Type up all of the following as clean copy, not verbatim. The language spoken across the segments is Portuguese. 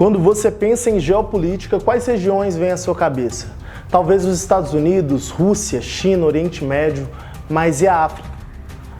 Quando você pensa em geopolítica, quais regiões vêm à sua cabeça? Talvez os Estados Unidos, Rússia, China, Oriente Médio, mas e a África?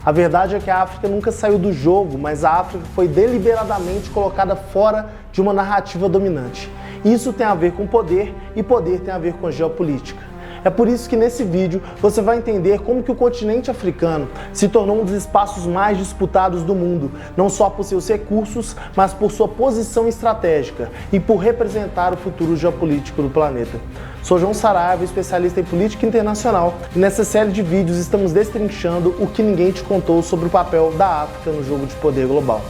A verdade é que a África nunca saiu do jogo, mas a África foi deliberadamente colocada fora de uma narrativa dominante. Isso tem a ver com poder e poder tem a ver com geopolítica. É por isso que nesse vídeo você vai entender como que o continente africano se tornou um dos espaços mais disputados do mundo, não só por seus recursos, mas por sua posição estratégica e por representar o futuro geopolítico do planeta. Sou João Saraiva, especialista em política internacional, e nessa série de vídeos estamos destrinchando o que ninguém te contou sobre o papel da África no jogo de poder global.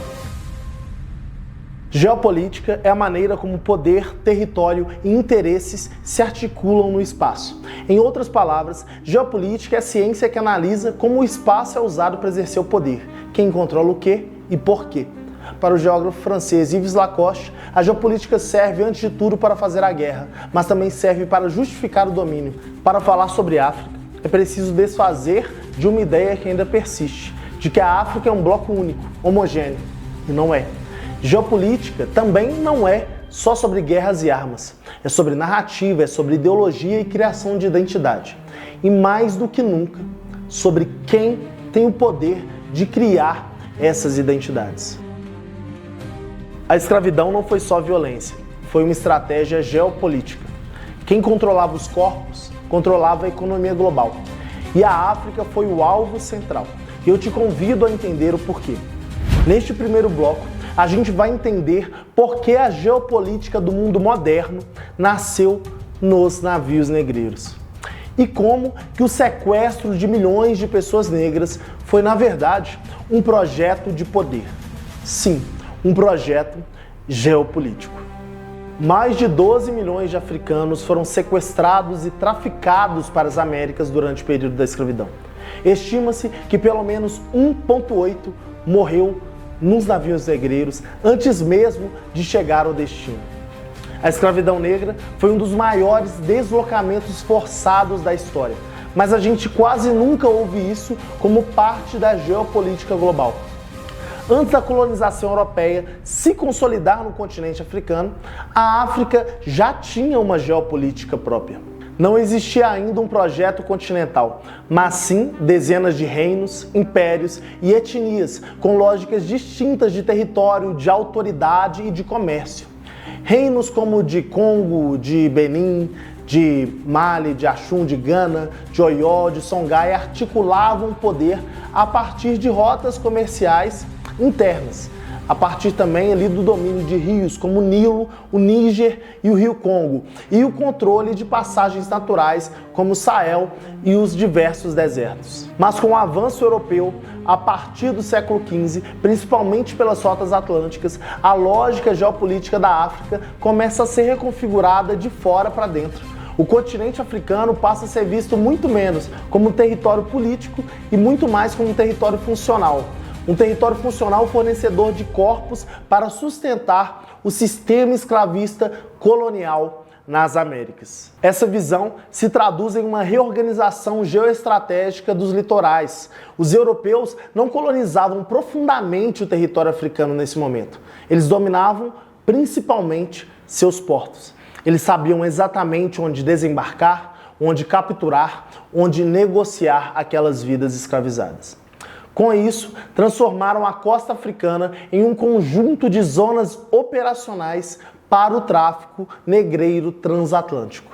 Geopolítica é a maneira como poder, território e interesses se articulam no espaço. Em outras palavras, geopolítica é a ciência que analisa como o espaço é usado para exercer o poder, quem controla o quê e por quê. Para o geógrafo francês Yves Lacoste, a geopolítica serve antes de tudo para fazer a guerra, mas também serve para justificar o domínio. Para falar sobre África, é preciso desfazer de uma ideia que ainda persiste, de que a África é um bloco único, homogêneo, e não é. Geopolítica também não é só sobre guerras e armas. É sobre narrativa, é sobre ideologia e criação de identidade. E mais do que nunca, sobre quem tem o poder de criar essas identidades. A escravidão não foi só violência, foi uma estratégia geopolítica. Quem controlava os corpos, controlava a economia global. E a África foi o alvo central. E eu te convido a entender o porquê. Neste primeiro bloco, a gente vai entender por que a geopolítica do mundo moderno nasceu nos navios negreiros. E como que o sequestro de milhões de pessoas negras foi, na verdade, um projeto de poder. Sim, um projeto geopolítico. Mais de 12 milhões de africanos foram sequestrados e traficados para as Américas durante o período da escravidão. Estima-se que pelo menos 1,8 morreu nos navios negreiros antes mesmo de chegar ao destino. A escravidão negra foi um dos maiores deslocamentos forçados da história, mas a gente quase nunca ouve isso como parte da geopolítica global. Antes da colonização europeia se consolidar no continente africano, a África já tinha uma geopolítica própria. Não existia ainda um projeto continental, mas sim dezenas de reinos, impérios e etnias com lógicas distintas de território, de autoridade e de comércio. Reinos como o de Congo, de Benin, de Mali, de Axum, de Gana, de Oió, de Songhai articulavam o poder a partir de rotas comerciais internas, a partir também ali do domínio de rios como o Nilo, o Níger e o Rio Congo, e o controle de passagens naturais como o Sahel e os diversos desertos. Mas com o avanço europeu, a partir do século XV, principalmente pelas rotas atlânticas, a lógica geopolítica da África começa a ser reconfigurada de fora para dentro. O continente africano passa a ser visto muito menos como um território político e muito mais como um território funcional. Um território funcional fornecedor de corpos para sustentar o sistema escravista colonial nas Américas. Essa visão se traduz em uma reorganização geoestratégica dos litorais. Os europeus não colonizavam profundamente o território africano nesse momento. Eles dominavam principalmente seus portos. Eles sabiam exatamente onde desembarcar, onde capturar, onde negociar aquelas vidas escravizadas. Com isso, transformaram a costa africana em um conjunto de zonas operacionais para o tráfico negreiro transatlântico.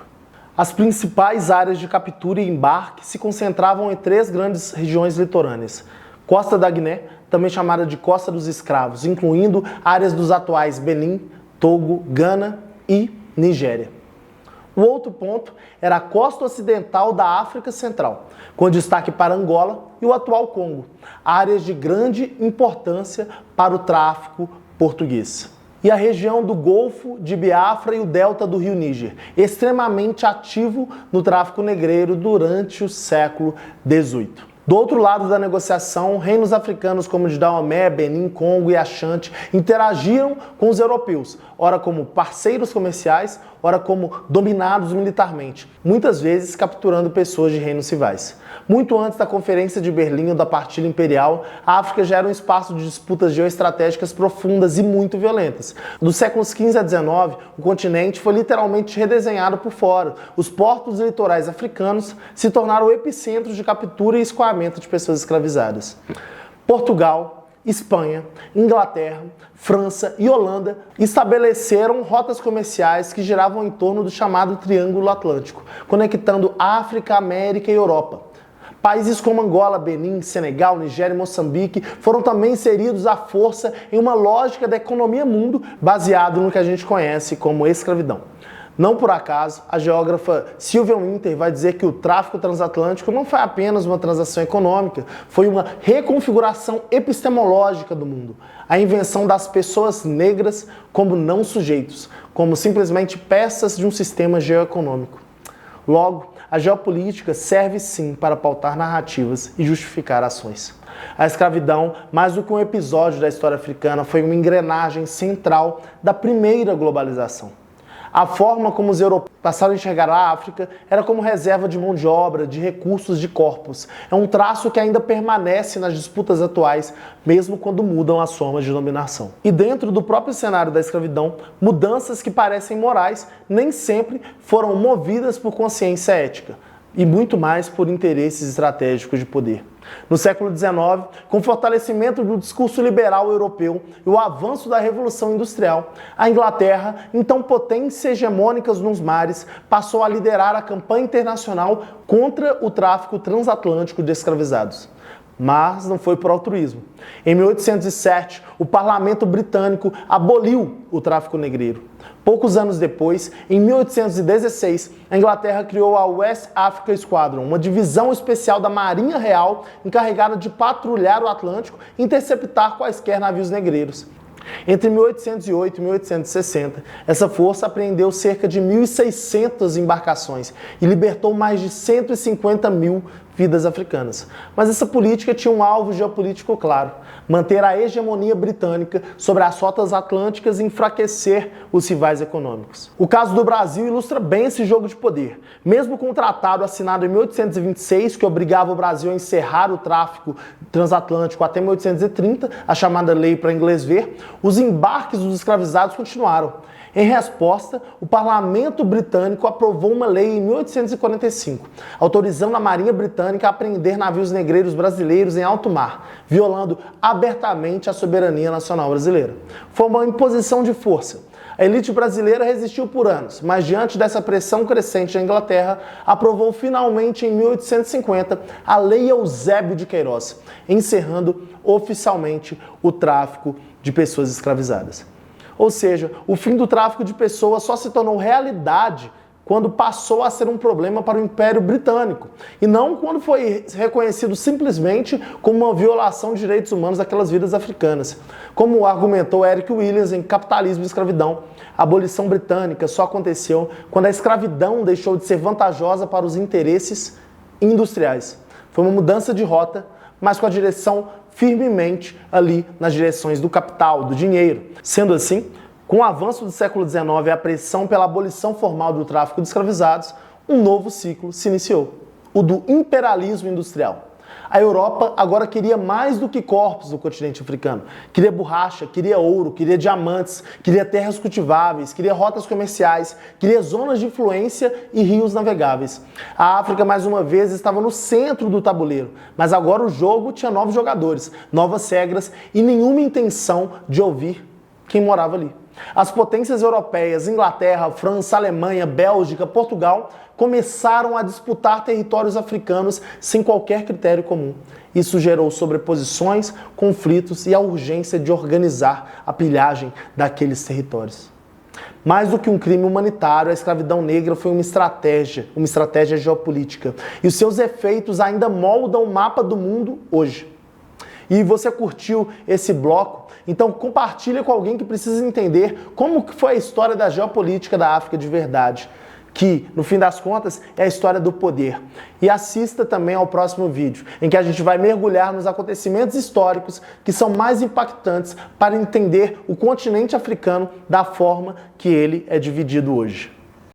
As principais áreas de captura e embarque se concentravam em 3 grandes regiões litorâneas. Costa da Guiné, também chamada de Costa dos Escravos, incluindo áreas dos atuais Benin, Togo, Gana e Nigéria. O outro ponto era a costa ocidental da África Central, com destaque para Angola e o atual Congo, áreas de grande importância para o tráfico português. E a região do Golfo de Biafra e o delta do rio Níger, extremamente ativo no tráfico negreiro durante o século XVIII. Do outro lado da negociação, reinos africanos como de Daomé, Benin, Congo e Ashanti interagiram com os europeus, ora como parceiros comerciais, ora como dominados militarmente, muitas vezes capturando pessoas de reinos rivais. Muito antes da Conferência de Berlim ou da Partilha Imperial, a África já era um espaço de disputas geoestratégicas profundas e muito violentas. Dos séculos XV a XIX, o continente foi literalmente redesenhado por fora. Os portos litorais africanos se tornaram epicentros de captura e escoamento de pessoas escravizadas. Portugal, Espanha, Inglaterra, França e Holanda estabeleceram rotas comerciais que giravam em torno do chamado Triângulo Atlântico, conectando África, América e Europa. Países como Angola, Benin, Senegal, Nigéria e Moçambique foram também inseridos à força em uma lógica da economia mundo baseado no que a gente conhece como escravidão. Não por acaso, a geógrafa Sylvia Wynter vai dizer que o tráfico transatlântico não foi apenas uma transação econômica, foi uma reconfiguração epistemológica do mundo. A invenção das pessoas negras como não sujeitos, como simplesmente peças de um sistema geoeconômico. Logo, a geopolítica serve sim para pautar narrativas e justificar ações. A escravidão, mais do que um episódio da história africana, foi uma engrenagem central da primeira globalização. A forma como os europeus passaram a enxergar a África era como reserva de mão de obra, de recursos, de corpos. É um traço que ainda permanece nas disputas atuais, mesmo quando mudam as formas de dominação. E dentro do próprio cenário da escravidão, mudanças que parecem morais nem sempre foram movidas por consciência ética, e muito mais por interesses estratégicos de poder. No século XIX, com o fortalecimento do discurso liberal europeu e o avanço da Revolução Industrial, a Inglaterra, então potência hegemônica nos mares, passou a liderar a campanha internacional contra o tráfico transatlântico de escravizados. Mas não foi por altruísmo. Em 1807, o parlamento britânico aboliu o tráfico negreiro. Poucos anos depois, em 1816, a Inglaterra criou a West Africa Squadron, uma divisão especial da Marinha Real encarregada de patrulhar o Atlântico e interceptar quaisquer navios negreiros. Entre 1808 e 1860, essa força apreendeu cerca de 1.600 embarcações e libertou mais de 150 mil vidas africanas. Mas essa política tinha um alvo geopolítico claro: manter a hegemonia britânica sobre as rotas atlânticas e enfraquecer os rivais econômicos. O caso do Brasil ilustra bem esse jogo de poder. Mesmo com o tratado assinado em 1826, que obrigava o Brasil a encerrar o tráfico transatlântico até 1830, a chamada Lei para Inglês Ver, os embarques dos escravizados continuaram. Em resposta, o parlamento britânico aprovou uma lei em 1845, autorizando a Marinha Britânica a apreender navios negreiros brasileiros em alto mar, violando abertamente a soberania nacional brasileira. Foi uma imposição de força. A elite brasileira resistiu por anos, mas diante dessa pressão crescente da Inglaterra, aprovou finalmente em 1850 a Lei Eusébio de Queiroz, encerrando oficialmente o tráfico de pessoas escravizadas. Ou seja, o fim do tráfico de pessoas só se tornou realidade quando passou a ser um problema para o Império Britânico, e não quando foi reconhecido simplesmente como uma violação de direitos humanos daquelas vidas africanas. Como argumentou Eric Williams em Capitalismo e Escravidão, a abolição britânica só aconteceu quando a escravidão deixou de ser vantajosa para os interesses industriais. Foi uma mudança de rota, mas com a direção firmemente ali nas direções do capital, do dinheiro. Sendo assim, com o avanço do século XIX e a pressão pela abolição formal do tráfico de escravizados, um novo ciclo se iniciou, o do imperialismo industrial. A Europa agora queria mais do que corpos do continente africano. Queria borracha, queria ouro, queria diamantes, queria terras cultiváveis, queria rotas comerciais, queria zonas de influência e rios navegáveis. A África, mais uma vez, estava no centro do tabuleiro, mas agora o jogo tinha novos jogadores, novas regras e nenhuma intenção de ouvir quem morava ali. As potências europeias, Inglaterra, França, Alemanha, Bélgica, Portugal, começaram a disputar territórios africanos sem qualquer critério comum. Isso gerou sobreposições, conflitos e a urgência de organizar a pilhagem daqueles territórios. Mais do que um crime humanitário, a escravidão negra foi uma estratégia geopolítica. E os seus efeitos ainda moldam o mapa do mundo hoje. E você curtiu esse bloco? Então compartilha com alguém que precisa entender como que foi a história da geopolítica da África de verdade, que, no fim das contas, é a história do poder. E assista também ao próximo vídeo, em que a gente vai mergulhar nos acontecimentos históricos que são mais impactantes para entender o continente africano da forma que ele é dividido hoje.